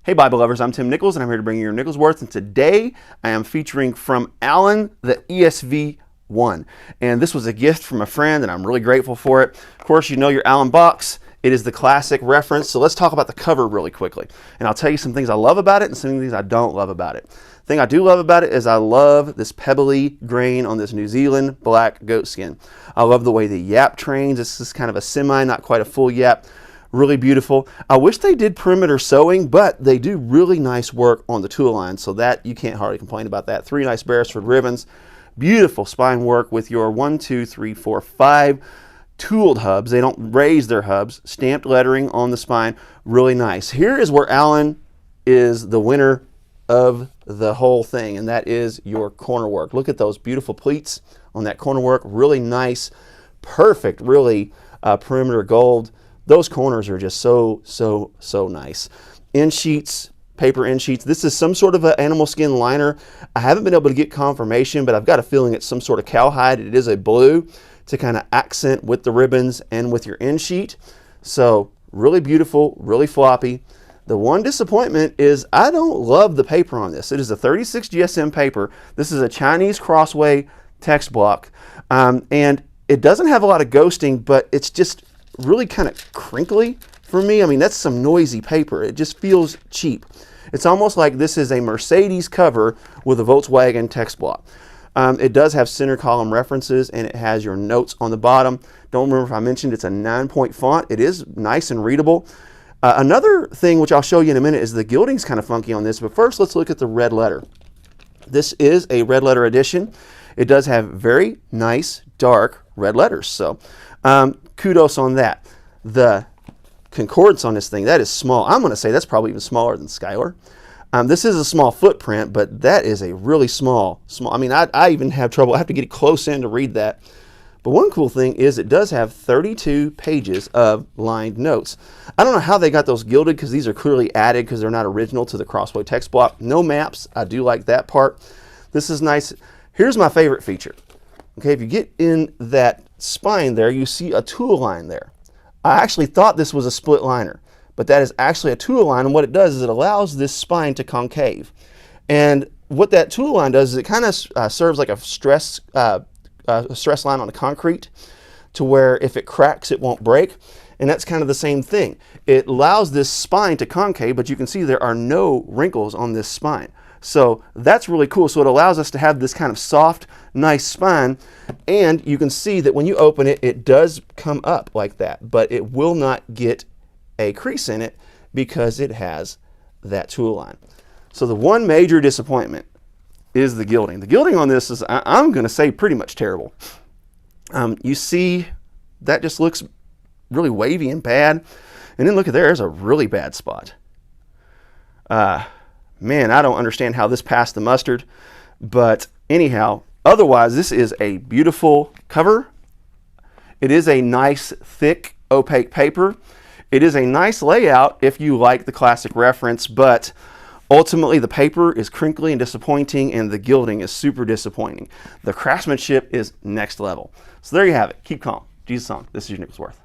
Hey Bible lovers, I'm Tim Nichols and I'm here to bring you your Nichols Worth, and today I am featuring from Allan the ESV1. And this was a gift from a friend and I'm really grateful for it. Of course, you know your Allan box. It is the classic reference, so let's talk about the cover really quickly. And I'll tell you some things I love about it and some things I don't love about it. The thing I do love about it is I love this pebbly grain on this New Zealand black goatskin. I love the way the yap trains. This is kind of a semi, not quite a full yap. Really beautiful. I wish they did perimeter sewing, but they do really nice work on the tool line, so that you can't hardly complain about that. 3 nice Beresford ribbons, beautiful spine work with your 1, 2, 3, 4, 5 tooled hubs. They don't raise their hubs. Stamped lettering on the spine, really nice. Here is where Allan is the winner of the whole thing, and that is your corner work. Look at those beautiful pleats on that corner work. Really nice, perfect, really perimeter gold. Those corners are just so nice. End sheets, paper end sheets. This is some sort of an animal skin liner. I haven't been able to get confirmation, but I've got a feeling it's some sort of cowhide. It is a blue to kind of accent with the ribbons and with your end sheet. So really beautiful, really floppy. The one disappointment is I don't love the paper on this. It is a 36 GSM paper. This is a Chinese crossway text block. And it doesn't have a lot of ghosting, but it's just really kind of crinkly for me. I mean, that's some noisy paper. It just feels cheap. It's almost like this is a Mercedes cover with a Volkswagen text block. It does have center column references and it has your notes on the bottom. Don't remember if I mentioned it's a 9-point font. It is nice and readable. Another thing which I'll show you in a minute is the gilding's kind of funky on this, but first let's look at the red letter. This is a red letter edition. It does have very nice dark red letters, so kudos on that. The concordance on this thing, that is small. I'm going to say that's probably even smaller than Skylar. This is a small footprint, but that is a really small. I mean, I even have trouble. I have to get close in to read that. But one cool thing is it does have 32 pages of lined notes. I don't know how they got those gilded because these are clearly added because they're not original to the crossway text block. No maps. I do like that part. This is nice. Here's my favorite feature. Okay, if you get in that spine there, you see a tool line there. I actually thought this was a split liner, but that is actually a tool line, and what it does is it allows this spine to concave. And what that tool line does is it kind of serves like a stress line on the concrete to where if it cracks, it won't break. And that's kind of the same thing. It allows this spine to concave, but you can see there are no wrinkles on this spine. So that's really cool. So it allows us to have this kind of soft, nice spine, and you can see that when you open it, it does come up like that, but it will not get a crease in it because it has that tool line. So the one major disappointment is the gilding. The gilding on this is, I'm going to say, pretty much terrible. You see that just looks really wavy and bad, and then look at there's a really bad spot. Man, I don't understand how this passed the mustard, but anyhow, otherwise this is a beautiful cover. It is a nice, thick, opaque paper. It is a nice layout if you like the classic reference, but ultimately the paper is crinkly and disappointing, and the gilding is super disappointing. The craftsmanship is next level. So there you have it. Keep calm. Jesus on. This is your Nichols Worth.